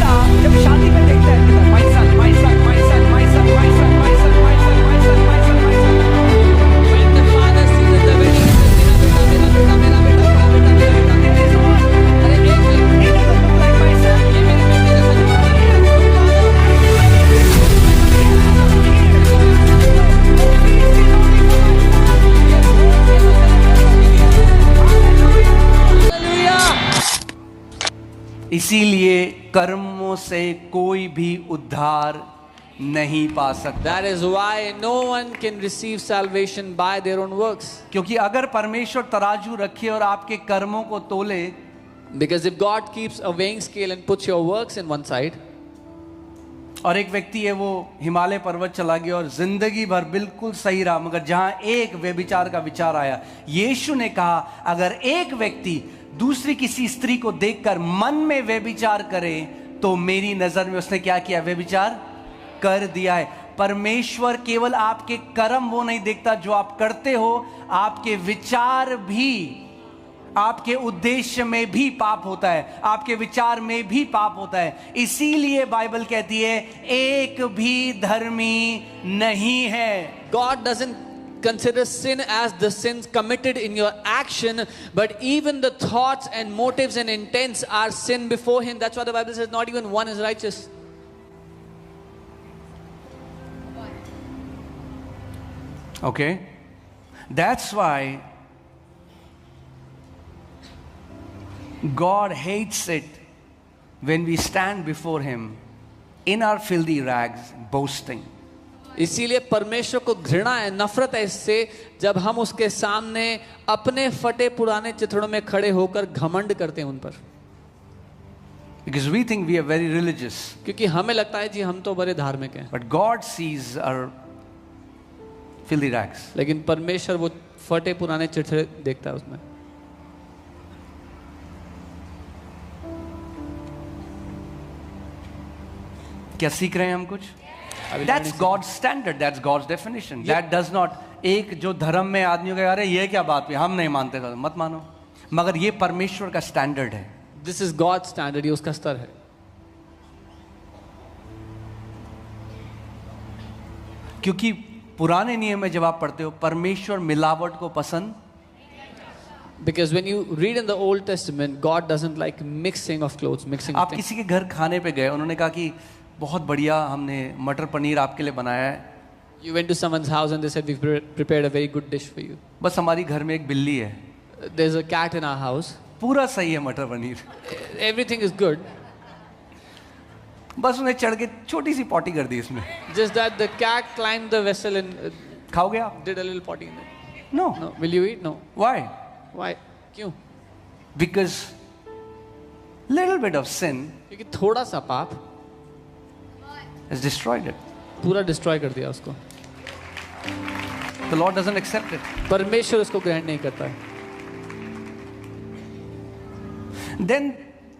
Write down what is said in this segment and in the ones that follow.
पिता जब शादी में देखता है, कहता है my son my son my son my son my son my son my son my son my son my son. When the father sees at the wedding, he says, मेरा बेटा मेरा बेटा मेरा बेटा मेरा बेटा मेरा बेटा। अरे एक minute, He doesn't look like my son. ये मेरे बेटे जैसा नहीं है। इसीलिए कर्मों से कोई भी उद्धार नहीं पा सकता। That is why no one can receive salvation by their own works. क्योंकि अगर परमेश्वर तराजू रखे और आपके कर्मों को तोले, Because if God keeps a weighing scale and puts your works in one side, और एक व्यक्ति है वो हिमालय पर्वत चला गया और जिंदगी भर बिल्कुल सही रहा, मगर जहां एक व्यभिचार का विचार आया, यीशु ने कहा अगर एक व्यक्ति दूसरी किसी स्त्री को देखकर मन में व्यभिचार करे तो मेरी नजर में उसने क्या किया? व्यभिचार कर दिया है। परमेश्वर केवल आपके कर्म वो नहीं देखता जो आप करते हो, आपके विचार भी, आपके उद्देश्य में भी पाप होता है, आपके विचार में भी पाप होता है। इसीलिए बाइबल कहती है एक भी धर्मी नहीं है। God doesn't consider sin as the sins committed in your action, but even the thoughts and motives and intents are sin before Him. That's why the Bible says not even one is righteous. Okay? That's why God hates it when we stand before Him in our filthy rags, boasting. इसीलिए परमेश्वर को घृणा है, नफरत है इससे जब हम उसके सामने अपने फटे पुराने चित्रों में खड़े होकर घमंड करते हैं उन पर। Because we think we are very religious. क्योंकि हमें लगता है जी हम तो बड़े धार्मिक हैं, But God sees our filthy rags. लेकिन परमेश्वर वो फटे पुराने चित्रे देखता है उसमें। क्या सीख रहे हैं हम कुछ? That's God's standard, that's God's definition. That does not, एक जो धर्म में आदमियों का अरे ये क्या बात है, हम नहीं मानते, मत मानो, मगर ये परमेश्वर का स्टैंडर्ड है। This is God's standard, ये उसका स्तर है। क्योंकि पुराने नियम में जब आप पढ़ते हो परमेश्वर मिलावट को पसंद, Because when you read in the Old Testament, God doesn't like mixing of clothes, mixing of आप things. किसी के घर खाने पे गए, उन्होंने कहा कि बहुत बढ़िया हमने मटर पनीर आपके लिए बनाया है, You went to someone's house and they said we've prepared a very good dish for you. बस हमारी घर में एक बिल्ली है, There's a cat in our house. पूरा सही है मटर पनीर, Everything is good. बस उन्हें चढ़ के छोटी सी पॉटी कर दी इसमें। Just that the cat climbed the vessel and खाओगे आप? did a little potty in it. No. No. Will you eat? No. Why? Why? क्यों? Because little bit of sin क्योंकि थोड़ा सा पाप has destroyed it. पूरा डिस्ट्रॉय कर दिया उसको। The Lord doesn't accept it. परमेश्वर उसको ग्रहण नहीं करता है। Then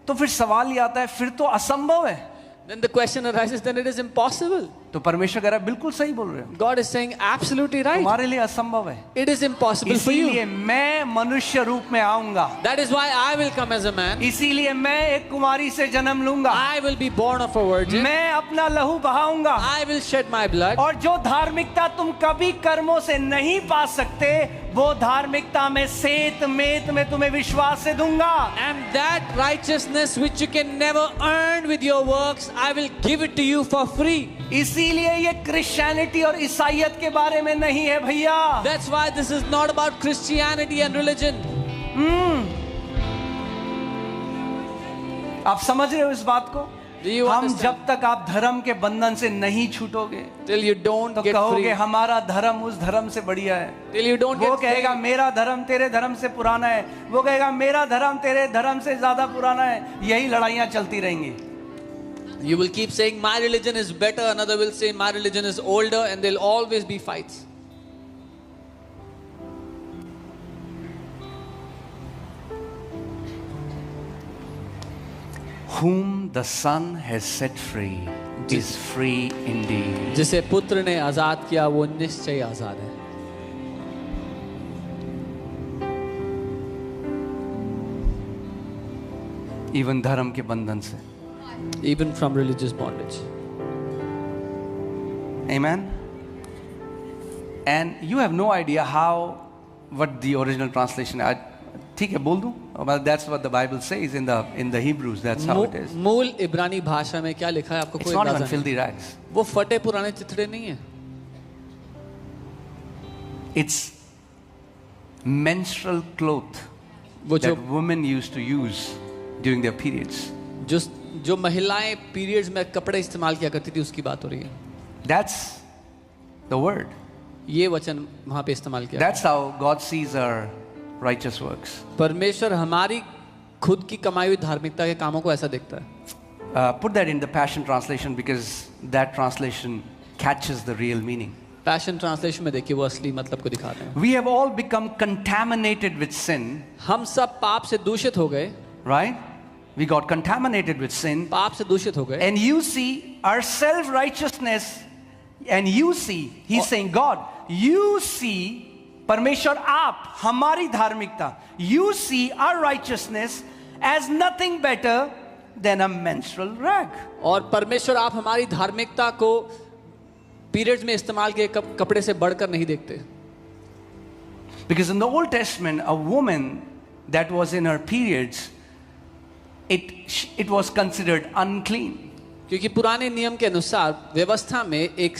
तो फिर सवाल ये आता है, फिर तो असंभव है। Then the question arises, then it is impossible. तो परमेश्वर कह रहा है बिल्कुल सही बोल रहे हो, God is saying absolutely right. तुम्हारे लिए असंभव है, It is impossible for you. इसीलिए मैं मनुष्य रूप में आऊंगा, That is why I will come as a man. इसीलिए मैं एक कुमारी से जन्म लूंगा, I will be born of a virgin. मैं अपना लहू बहाऊंगा, I will shed my blood. और जो धार्मिकता तुम कभी कर्मों से नहीं पा सकते, वो धार्मिकता में सेत मेत में तुम्हें विश्वास से दूंगा। And that righteousness which you can never earn with your works, I will give it to you for free. इसीलिए ये क्रिश्चियनिटी और ईसाईयत के बारे में नहीं है भैया। That's why this is not about Christianity and religion. आप समझ रहे हो इस बात को? Do you हम understand? जब तक आप धर्म के बंधन से नहीं छूटोगे Till you don't तो get कहोगे free. हमारा धर्म उस धर्म से बढ़िया है। Till you don't वो get कहेगा free. मेरा धर्म तेरे धर्म से पुराना है, वो कहेगा मेरा धर्म तेरे धर्म से ज्यादा पुराना है। यही लड़ाइयां चलती रहेंगी। You will keep saying my religion is better, another will say my religion is older, and there'll always be fights. Whom the Son has set free is free indeed. जिसे पुत्र ने आजाद किया वो निश्चय आजाद है। Even धर्म के बंधन से। even from religious bondage. Amen. And you have no idea what the original translation. ठीक है बोल दूं? But that's what the Bible says in the Hebrews. That's how it is. मूल इब्रानी भाषा में क्या लिखा है आपको It's कोई not अंदाजा even नहीं? filthy rags. वो फटे पुराने चिथड़े नहीं है, It's menstrual cloth वो जो that women used to use during their periods. जो महिलाएं पीरियड्स में कपड़े इस्तेमाल किया करती थी उसकी बात हो रही है. That's the word. ये वचन वहां पे इस्तेमाल किया. That's how God sees our righteous works. परमेश्वर हमारी खुद की कमाई हुई धार्मिकता के कामों को ऐसा देखता है. Put that in the Passion Translation because that translation catches the real meaning. Passion translation में देखिए वो असली मतलब को दिखाते हैं. We have all become contaminated with sin, हम सब पाप से दूषित हो गए. right? We got contaminated with sin. पाप से दूषित हो गए. And you see our self-righteousness, and you see, he's saying, God, you see, परमेश्वर आप हमारी धार्मिकता, you see our righteousness as nothing better than a menstrual rag. और परमेश्वर आप हमारी धार्मिकता को पीरियड्स में इस्तेमाल किए कपड़े से बढ़कर नहीं देखते. Because in the Old Testament, a woman that was in her periods, it was considered unclean. क्योंकि पुराने नियम के अनुसार व्यवस्था में एक